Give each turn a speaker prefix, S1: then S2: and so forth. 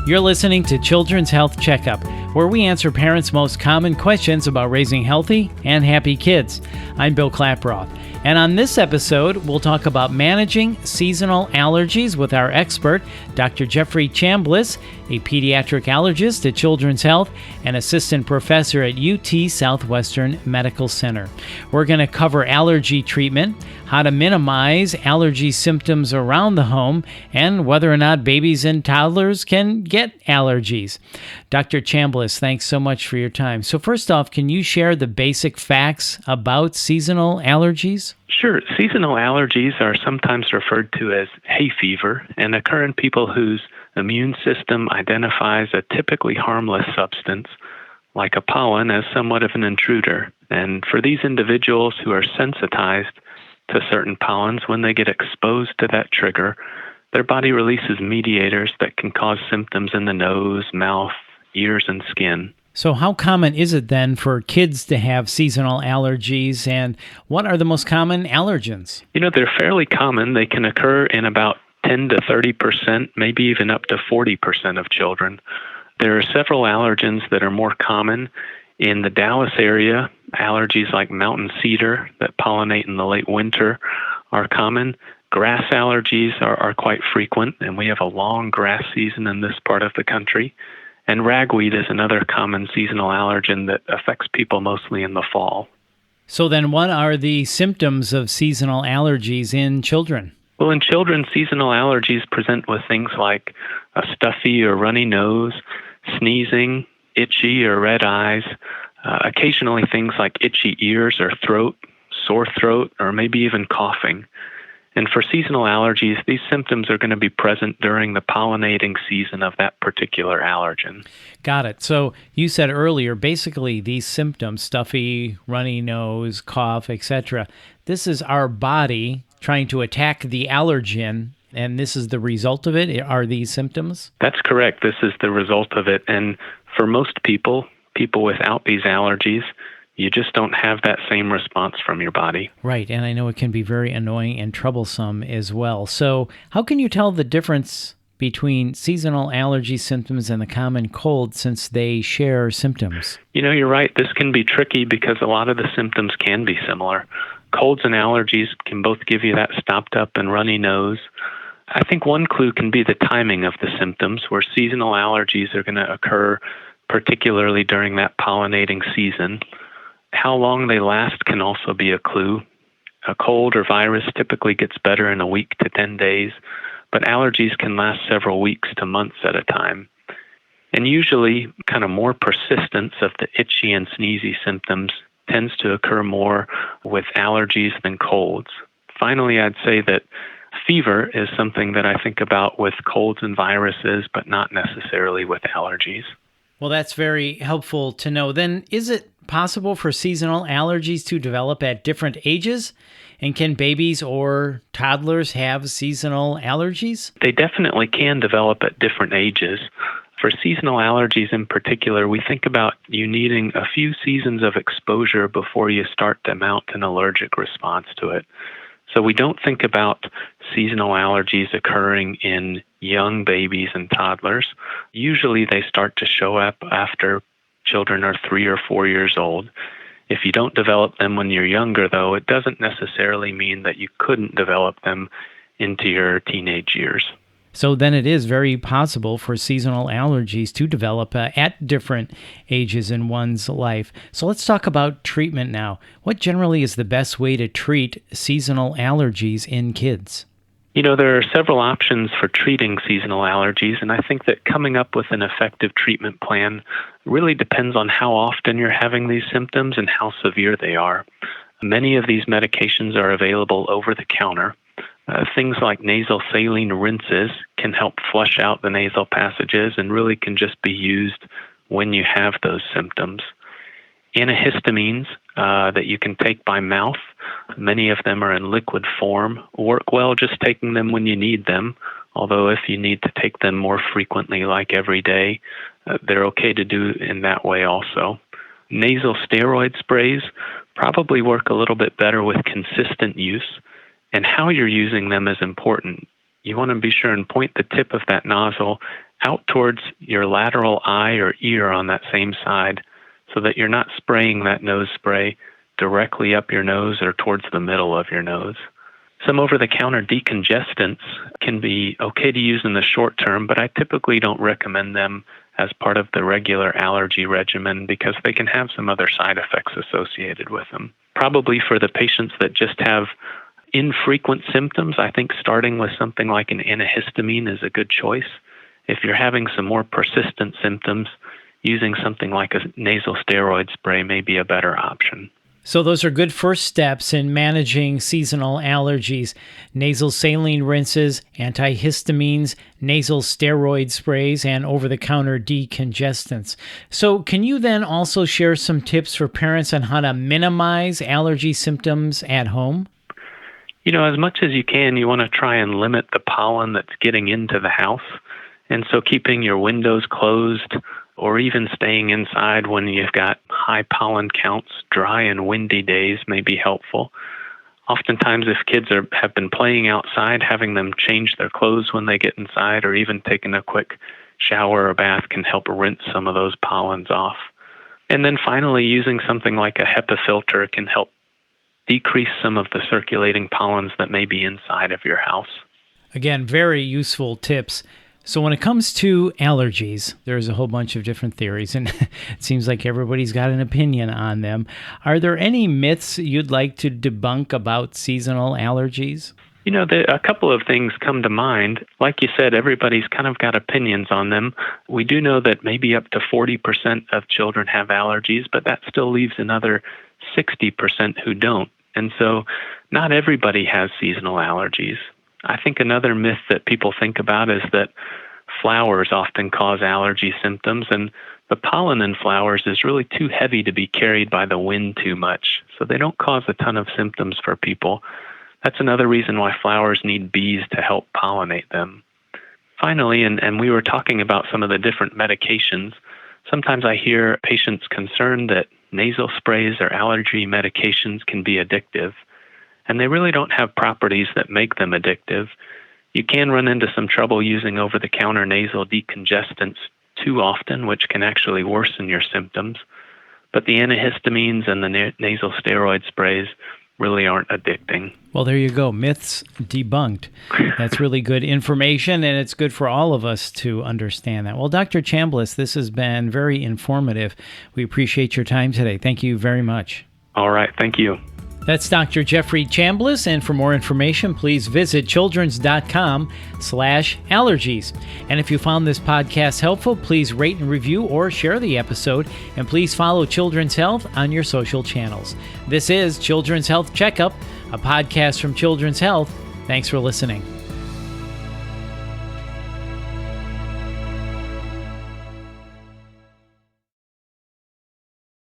S1: You're listening to Children's Health Checkup, where we answer parents' most common questions about raising healthy and happy kids. I'm Bill Klaproth, and on this episode, we'll talk about managing seasonal allergies with our expert, Dr. Jeffrey Chambliss, a pediatric allergist at Children's Health and assistant professor at UT Southwestern Medical Center. We're going to cover allergy treatment, how to minimize allergy symptoms around the home, and whether or not babies and toddlers can get allergies. Dr. Chambliss, thanks so much for your time. So first off, can you share the basic facts about seasonal allergies?
S2: Sure. Seasonal allergies are sometimes referred to as hay fever and occur in people whose immune system identifies a typically harmless substance, like a pollen, as somewhat of an intruder. And for these individuals who are sensitized to certain pollens, when they get exposed to that trigger, their body releases mediators that can cause symptoms in the nose, mouth, ears, and skin.
S1: So how common is it then for kids to have seasonal allergies, and what are the most common allergens?
S2: They're fairly common. They can occur in about 10 to 30%, maybe even up to 40% of children. There are several allergens that are more common. In the Dallas area, allergies like mountain cedar that pollinate in the late winter are common. Grass allergies are quite frequent, and we have a long grass season in this part of the country. And ragweed is another common seasonal allergen that affects people mostly in the fall.
S1: So then what are the symptoms of seasonal allergies in children?
S2: Well, in children, seasonal allergies present with things like a stuffy or runny nose, sneezing, itchy or red eyes, occasionally things like itchy ears or throat, sore throat, or maybe even coughing. And for seasonal allergies, these symptoms are going to be present during the pollinating season of that particular allergen.
S1: Got it. So you said earlier, basically these symptoms, stuffy, runny nose, cough, etc., this is our body trying to attack the allergen, and this is the result of it? Are these symptoms?
S2: That's correct. This is the result of it. And for most people without these allergies, you just don't have that same response from your body.
S1: Right, and I know it can be very annoying and troublesome as well. So how can you tell the difference between seasonal allergy symptoms and the common cold since they share symptoms?
S2: You're right. This can be tricky because a lot of the symptoms can be similar. Colds and allergies can both give you that stopped up and runny nose. I think one clue can be the timing of the symptoms, where seasonal allergies are going to occur particularly during that pollinating season. How long they last can also be a clue. A cold or virus typically gets better in a week to 10 days, but allergies can last several weeks to months at a time. And usually, kind of more persistence of the itchy and sneezy symptoms tends to occur more with allergies than colds. Finally, I'd say that fever is something that I think about with colds and viruses, but not necessarily with allergies.
S1: Well, that's very helpful to know. Then, is it possible for seasonal allergies to develop at different ages? And can babies or toddlers have seasonal allergies?
S2: They definitely can develop at different ages. For seasonal allergies in particular, we think about you needing a few seasons of exposure before you start to mount an allergic response to it. So we don't think about seasonal allergies occurring in young babies and toddlers. Usually they start to show up after children are 3 or 4 years old. If you don't develop them when you're younger, though, it doesn't necessarily mean that you couldn't develop them into your teenage years.
S1: So then it is very possible for seasonal allergies to develop at different ages in one's life. So let's talk about treatment now. What generally is the best way to treat seasonal allergies in kids?
S2: There are several options for treating seasonal allergies, and I think that coming up with an effective treatment plan really depends on how often you're having these symptoms and how severe they are. Many of these medications are available over the counter. Things like nasal saline rinses can help flush out the nasal passages and really can just be used when you have those symptoms. Antihistamines that you can take by mouth, many of them are in liquid form, work well just taking them when you need them, although if you need to take them more frequently, like every day, they're okay to do in that way also. Nasal steroid sprays probably work a little bit better with consistent use, and how you're using them is important. You want to be sure and point the tip of that nozzle out towards your lateral eye or ear on that same side so that you're not spraying that nose spray directly up your nose or towards the middle of your nose. Some over-the-counter decongestants can be okay to use in the short term, but I typically don't recommend them as part of the regular allergy regimen because they can have some other side effects associated with them. Probably for the patients that just have infrequent symptoms, I think starting with something like an antihistamine is a good choice. If you're having some more persistent symptoms, using something like a nasal steroid spray may be a better option.
S1: So those are good first steps in managing seasonal allergies: nasal saline rinses, antihistamines, nasal steroid sprays, and over-the-counter decongestants. So can you then also share some tips for parents on how to minimize allergy symptoms at home?
S2: As much as you can, you want to try and limit the pollen that's getting into the house. And so keeping your windows closed or even staying inside when you've got high pollen counts, dry and windy days may be helpful. Oftentimes, if kids have been playing outside, having them change their clothes when they get inside or even taking a quick shower or bath can help rinse some of those pollens off. And then finally, using something like a HEPA filter can help decrease some of the circulating pollens that may be inside of your house.
S1: Again, very useful tips. So when it comes to allergies, there's a whole bunch of different theories, and it seems like everybody's got an opinion on them. Are there any myths you'd like to debunk about seasonal allergies?
S2: A couple of things come to mind. Like you said, everybody's kind of got opinions on them. We do know that maybe up to 40% of children have allergies, but that still leaves another 60% who don't. And so not everybody has seasonal allergies. I think another myth that people think about is that flowers often cause allergy symptoms, and the pollen in flowers is really too heavy to be carried by the wind too much, so they don't cause a ton of symptoms for people. That's another reason why flowers need bees to help pollinate them. Finally, and we were talking about some of the different medications, sometimes I hear patients concerned that nasal sprays or allergy medications can be addictive. And they really don't have properties that make them addictive. You can run into some trouble using over-the-counter nasal decongestants too often, which can actually worsen your symptoms. But the antihistamines and the nasal steroid sprays really aren't addicting.
S1: Well, there you go. Myths debunked. That's really good information, and it's good for all of us to understand that. Well, Dr. Chambliss, this has been very informative. We appreciate your time today. Thank you very much.
S2: All right. Thank you.
S1: That's Dr. Jeffrey Chambliss, and for more information, please visit childrens.com/allergies. And if you found this podcast helpful, please rate and review or share the episode, and please follow Children's Health on your social channels. This is Children's Health Checkup, a podcast from Children's Health. Thanks for listening.